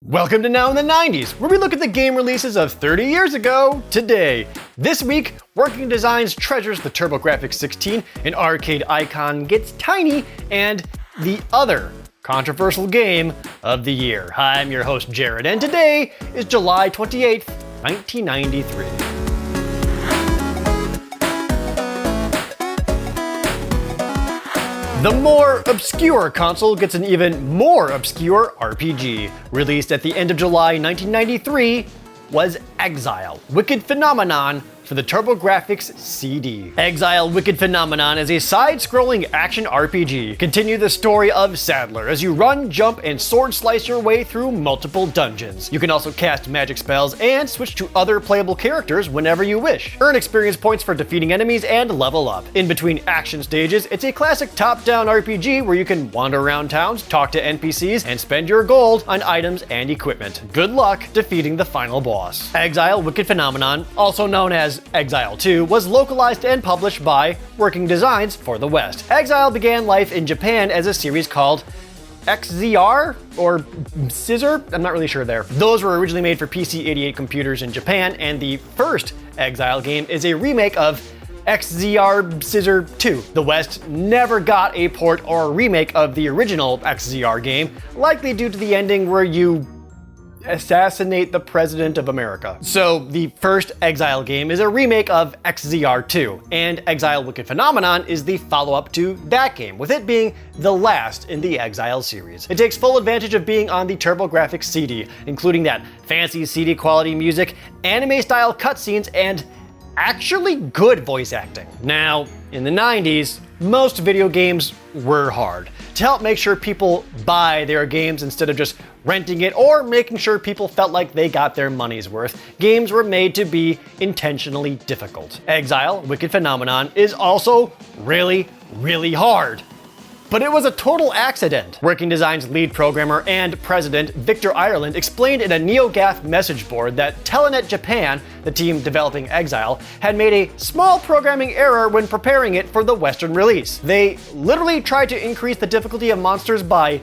Welcome to Now in the 90s, where we look at the game releases of 30 years ago today. This week, Working Designs treasures the TurboGrafx-16, an arcade icon gets tiny, and the other controversial game of the year. Hi, I'm your host Jared, and today is July 28th, 1993. The more obscure console gets an even more obscure RPG. Released at the end of July 1993 was Exile, Wicked Phenomenon for the TurboGrafx CD. Exile Wicked Phenomenon is a side-scrolling action RPG. Continue the story of Sadler as you run, jump, and sword slice your way through multiple dungeons. You can also cast magic spells and switch to other playable characters whenever you wish. Earn experience points for defeating enemies and level up. In between action stages, it's a classic top-down RPG where you can wander around towns, talk to NPCs, and spend your gold on items and equipment. Good luck defeating the final boss. Exile Wicked Phenomenon, also known as Exile 2, was localized and published by Working Designs for the West. Exile began life in Japan as a series called XZR or Scissor, I'm not really sure there. Those were originally made for PC-88 computers in Japan, and the first Exile game is a remake of XZR Scissor 2. The West never got a port or a remake of the original XZR game, likely due to the ending where you assassinate the President of America. So the first Exile game is a remake of XZR 2, and Exile Wicked Phenomenon is the follow-up to that game, with it being the last in the Exile series. It takes full advantage of being on the TurboGrafx CD, including that fancy CD quality music, anime-style cutscenes, and actually good voice acting. Now, in the 90s, most video games were hard. To help make sure people buy their games instead of just renting it or making sure people felt like they got their money's worth, games were made to be intentionally difficult. Exile Wicked Phenomenon is also really hard. But it was a total accident. Working Designs lead programmer and president Victor Ireland explained in a NeoGAF message board that Telenet Japan, the team developing Exile, had made a small programming error when preparing it for the Western release. They literally tried to increase the difficulty of monsters by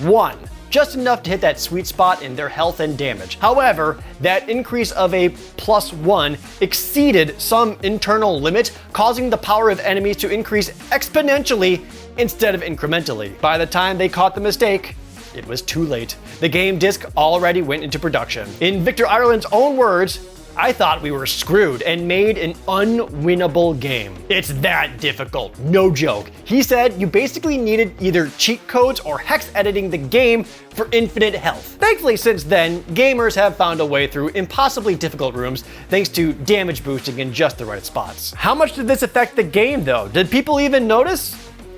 1. Just enough to hit that sweet spot in their health and damage. However, that increase of a +1 exceeded some internal limit, causing the power of enemies to increase exponentially instead of incrementally. By the time they caught the mistake, it was too late. The game disc already went into production. In Victor Ireland's own words, "I thought we were screwed and made an unwinnable game. It's that difficult, no joke." He said you basically needed either cheat codes or hex editing the game for infinite health. Thankfully, since then, gamers have found a way through impossibly difficult rooms thanks to damage boosting in just the right spots. How much did this affect the game though? Did people even notice?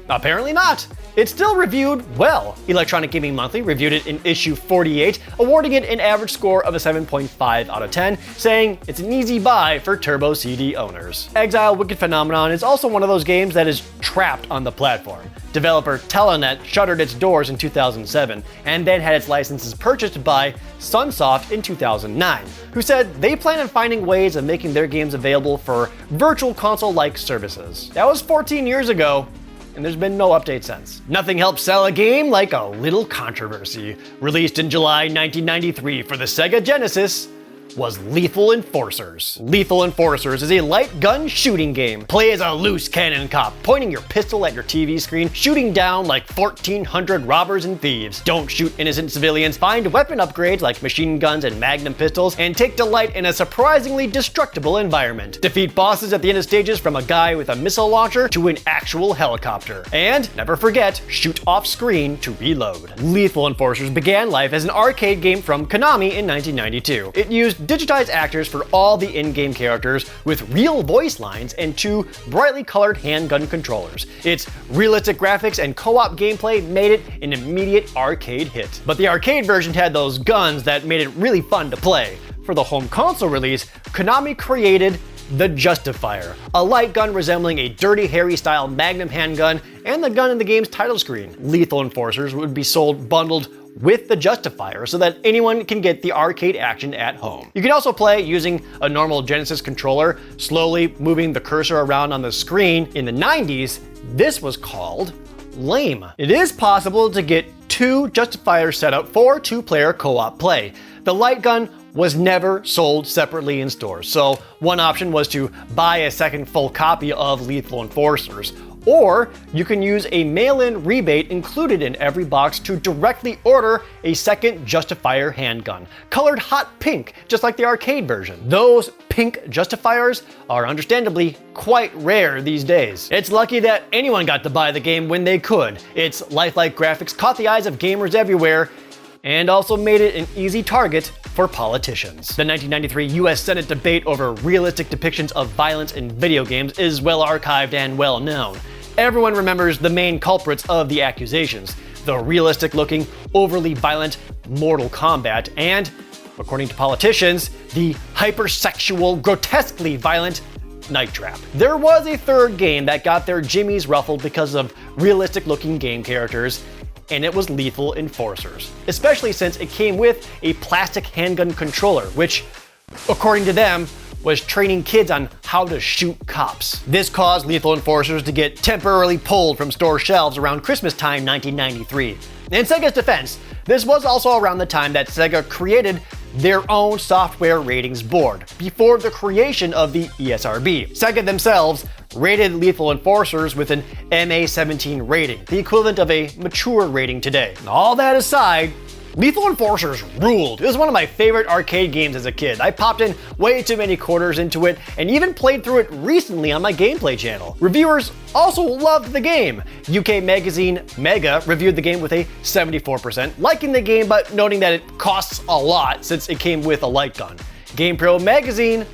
Apparently not. It's still reviewed well. Electronic Gaming Monthly reviewed it in issue 48, awarding it an average score of a 7.5 out of 10, saying it's an easy buy for Turbo CD owners. Exile Wicked Phenomenon is also one of those games that is trapped on the platform. Developer Telenet shuttered its doors in 2007, and then had its licenses purchased by Sunsoft in 2009, who said they plan on finding ways of making their games available for virtual console-like services. That was 14 years ago, and there's been no update since. Nothing helps sell a game like a little controversy. Released in July 1993 for the Sega Genesis was Lethal Enforcers. Lethal Enforcers is a light gun shooting game. Play as a loose cannon cop, pointing your pistol at your TV screen, shooting down like 1,400 robbers and thieves. Don't shoot innocent civilians, find weapon upgrades like machine guns and magnum pistols, and take delight in a surprisingly destructible environment. Defeat bosses at the end of stages, from a guy with a missile launcher to an actual helicopter. And never forget, shoot off screen to reload. Lethal Enforcers began life as an arcade game from Konami in 1992. It used digitized actors for all the in-game characters with real voice lines and 2 brightly colored handgun controllers. Its realistic graphics and co-op gameplay made it an immediate arcade hit. But the arcade version had those guns that made it really fun to play. For the home console release, Konami created the Justifier, a light gun resembling a Dirty Harry style Magnum handgun and the gun in the game's title screen. Lethal Enforcers would be sold bundled with the Justifier so that anyone can get the arcade action at home. You can also play using a normal Genesis controller, slowly moving the cursor around on the screen. In the 90s, this was called lame. It is possible to get 2 justifiers set up for 2-player co-op play. The light gun was never sold separately in stores, so one option was to buy a second full copy of Lethal Enforcers, or you can use a mail-in rebate included in every box to directly order a second Justifier handgun, colored hot pink, just like the arcade version. Those pink Justifiers are understandably quite rare these days. It's lucky that anyone got to buy the game when they could. Its lifelike graphics caught the eyes of gamers everywhere, and also made it an easy target for politicians. The 1993 US Senate debate over realistic depictions of violence in video games is well archived and well known. Everyone remembers the main culprits of the accusations: the realistic-looking, overly violent Mortal Kombat, and, according to politicians, the hypersexual, grotesquely violent Night Trap. There was a third game that got their jimmies ruffled because of realistic-looking game characters, and it was Lethal Enforcers, especially since it came with a plastic handgun controller, which, according to them, was training kids on how to shoot cops. This caused Lethal Enforcers to get temporarily pulled from store shelves around Christmas time 1993. In Sega's defense, this was also around the time that Sega created their own software ratings board, before the creation of the ESRB. Sega themselves rated Lethal Enforcers with an MA17 rating, the equivalent of a mature rating today. All that aside, Lethal Enforcers ruled. It was one of my favorite arcade games as a kid. I popped in way too many quarters into it and even played through it recently on my gameplay channel. Reviewers also loved the game. UK magazine Mega reviewed the game with a 74%, liking the game but noting that it costs a lot since it came with a light gun. GamePro magazine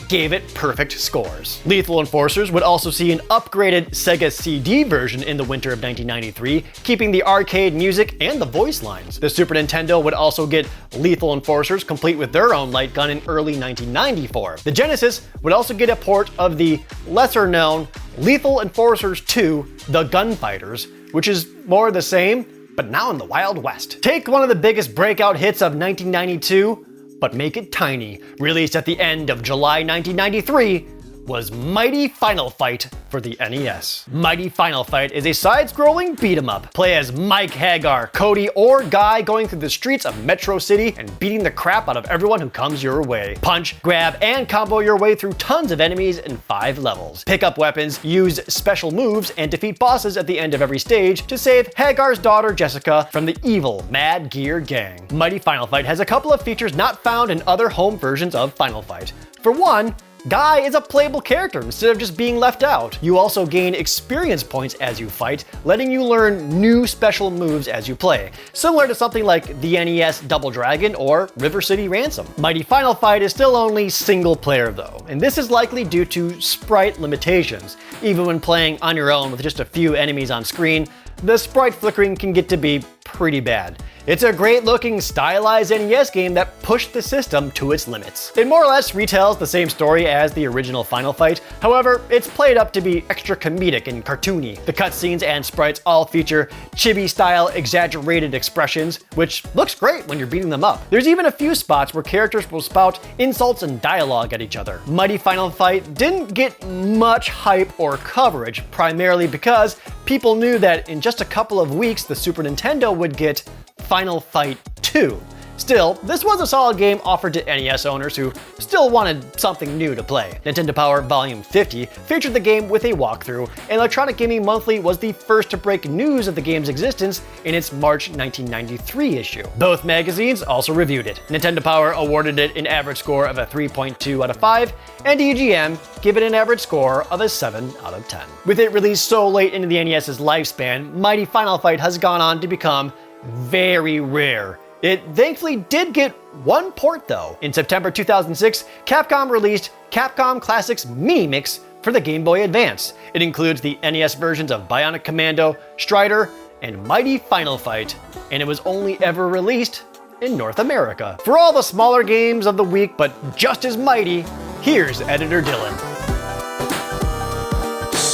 gave it perfect scores. Lethal Enforcers would also see an upgraded Sega CD version in the winter of 1993, keeping the arcade music and the voice lines. The Super Nintendo would also get Lethal Enforcers complete with their own light gun in early 1994. The Genesis would also get a port of the lesser-known Lethal Enforcers 2: The Gunfighters, which is more the same, but now in the Wild West. Take one of the biggest breakout hits of 1992, but make it tiny. Released at the end of July 1993, was Mighty Final Fight for the NES. Mighty Final Fight is a side-scrolling beat-em-up. Play as Mike, Hagar, Cody, or Guy going through the streets of Metro City and beating the crap out of everyone who comes your way. Punch, grab, and combo your way through tons of enemies in 5 levels. Pick up weapons, use special moves, and defeat bosses at the end of every stage to save Hagar's daughter Jessica from the evil Mad Gear Gang. Mighty Final Fight has a couple of features not found in other home versions of Final Fight. For one, Guy is a playable character instead of just being left out. You also gain experience points as you fight, letting you learn new special moves as you play, similar to something like the NES Double Dragon or River City Ransom. Mighty Final Fight is still only single player though, and this is likely due to sprite limitations. Even when playing on your own with just a few enemies on screen, the sprite flickering can get to be pretty bad. It's a great looking stylized NES game that pushed the system to its limits. It more or less retells the same story as the original Final Fight, however, it's played up to be extra comedic and cartoony. The cutscenes and sprites all feature chibi-style exaggerated expressions, which looks great when you're beating them up. There's even a few spots where characters will spout insults and dialogue at each other. Mighty Final Fight didn't get much hype or coverage, primarily because people knew that in just a couple of weeks the Super Nintendo would get Final Fight 2. Still, this was a solid game offered to NES owners who still wanted something new to play. Nintendo Power Volume 50 featured the game with a walkthrough, and Electronic Gaming Monthly was the first to break news of the game's existence in its March 1993 issue. Both magazines also reviewed it. Nintendo Power awarded it an average score of a 3.2 out of 5, and EGM gave it an average score of a 7 out of 10. With it released so late into the NES's lifespan, Mighty Final Fight has gone on to become very rare. It thankfully did get one port though. In September 2006, Capcom released Capcom Classics Mini Mix for the Game Boy Advance. It includes the NES versions of Bionic Commando, Strider, and Mighty Final Fight, and it was only ever released in North America. For all the smaller games of the week, but just as mighty, here's Editor Dylan.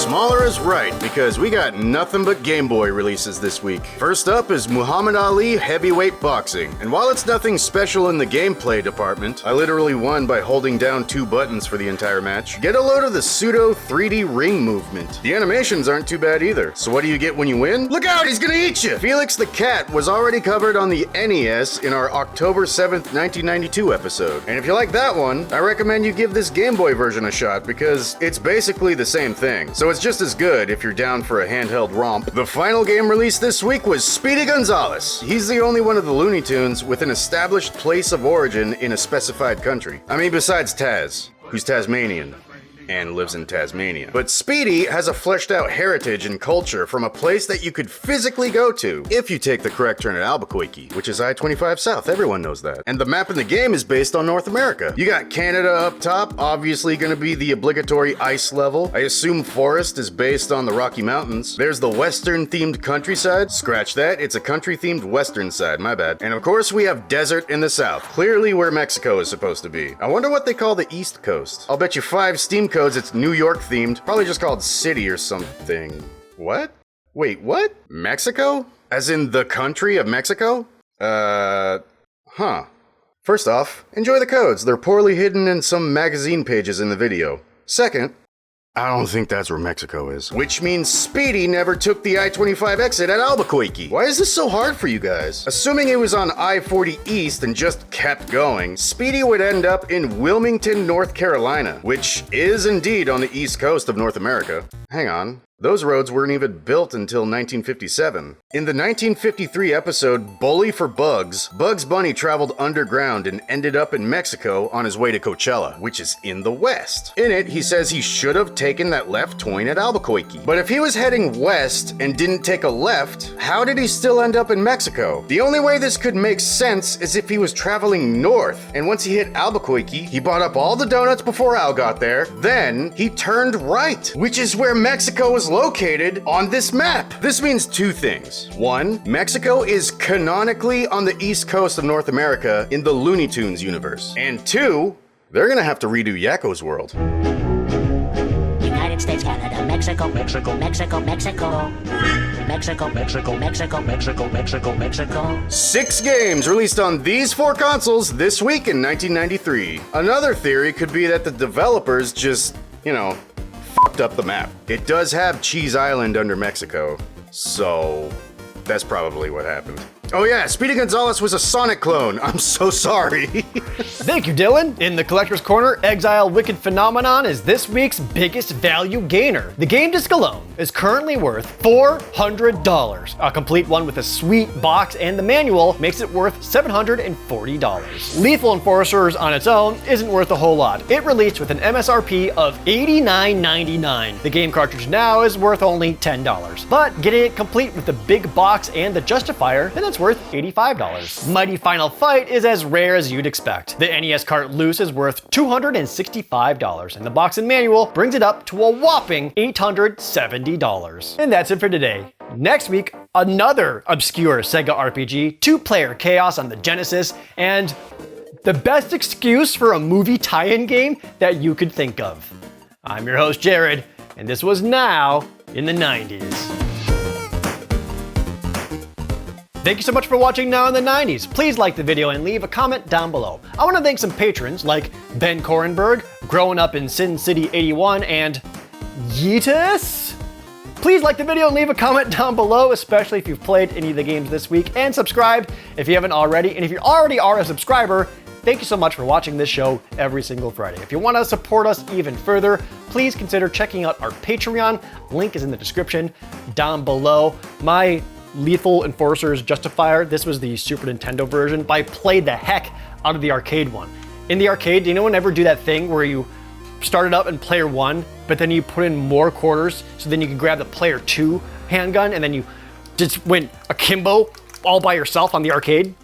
Smaller is right, because we got nothing but Game Boy releases this week. First up is Muhammad Ali Heavyweight Boxing, and while it's nothing special in the gameplay department, I literally won by holding down 2 buttons for the entire match. Get a load of the pseudo 3D ring movement. The animations aren't too bad either. So what do you get when you win? Look out, he's gonna eat you! Felix the Cat was already covered on the NES in our October 7th, 1992 episode. And if you like that one, I recommend you give this Game Boy version a shot because it's basically the same thing. So it's just as good if you're down for a handheld romp. The final game released this week was Speedy Gonzales. He's the only one of the Looney Tunes with an established place of origin in a specified country. I mean, besides Taz, who's Tasmanian and lives in Tasmania. But Speedy has a fleshed out heritage and culture from a place that you could physically go to if you take the correct turn at Albuquerque, which is I-25 South, everyone knows that. And the map in the game is based on North America. You got Canada up top, obviously gonna be the obligatory ice level. I assume Forest is based on the Rocky Mountains. There's the Western themed countryside. Scratch that, it's a country themed Western side, my bad. And of course we have desert in the south, clearly where Mexico is supposed to be. I wonder what they call the East Coast. I'll bet you 5 Steam codes it's New York themed, probably just called City or something. What? Wait, what? Mexico? As in the country of Mexico? Huh. First off, enjoy the codes. They're poorly hidden in some magazine pages in the video. Second, I don't think that's where Mexico is. Which means Speedy never took the I-25 exit at Albuquerque. Why is this so hard for you guys? Assuming it was on I-40 East and just kept going, Speedy would end up in Wilmington, North Carolina, which is indeed on the east coast of North America. Hang on. Those roads weren't even built until 1957. In the 1953 episode Bully for Bugs, Bugs Bunny traveled underground and ended up in Mexico on his way to Coachella, which is in the west. In it, he says he should have taken that left turn at Albuquerque. But if he was heading west and didn't take a left, how did he still end up in Mexico? The only way this could make sense is if he was traveling north, and once he hit Albuquerque, he bought up all the donuts before Al got there, then he turned right, which is where Mexico is located on this map. This means 2 things. 1, Mexico is canonically on the east coast of North America in the Looney Tunes universe. And 2, they're gonna have to redo Yakko's World. United States, Canada, Mexico, Mexico, Mexico, Mexico. Mexico, Mexico, Mexico, Mexico, Mexico, Mexico. 6 games released on these 4 consoles this week in 1993. Another theory could be that the developers just, fucked up the map. It does have Cheese Island under Mexico, so that's probably what happened. Oh yeah, Speedy Gonzales was a Sonic clone. I'm so sorry. Thank you, Dylan. In the Collector's Corner, Exile Wicked Phenomenon is this week's biggest value gainer. The game disc alone is currently worth $400. A complete one with a sweet box and the manual makes it worth $740. Lethal Enforcers on its own isn't worth a whole lot. It released with an MSRP of $89.99. The game cartridge now is worth only $10. But getting it complete with the big box and the Justifier, then that's worth $85. Mighty Final Fight is as rare as you'd expect. The NES cart loose is worth $265, and the box and manual brings it up to a whopping $870. And that's it for today. Next week, another obscure Sega RPG, 2-player Chaos on the Genesis, and the best excuse for a movie tie-in game that you could think of. I'm your host, Jared, and this was Now in the 90s. Thank you so much for watching Now in the 90s. Please like the video and leave a comment down below. I want to thank some patrons like Ben Korenberg, Growing Up in Sin City 81, and Yeetus. Please like the video and leave a comment down below, especially if you've played any of the games this week, and subscribe if you haven't already. And if you already are a subscriber, thank you so much for watching this show every single Friday. If you want to support us even further, please consider checking out our Patreon. Link is in the description down below. My Lethal Enforcers Justifier, this was the Super Nintendo version, but I played the heck out of the arcade one. In the arcade, did anyone ever do that thing where you start it up in player 1, but then you put in more quarters, so then you can grab the player 2 handgun, and then you just went akimbo all by yourself on the arcade?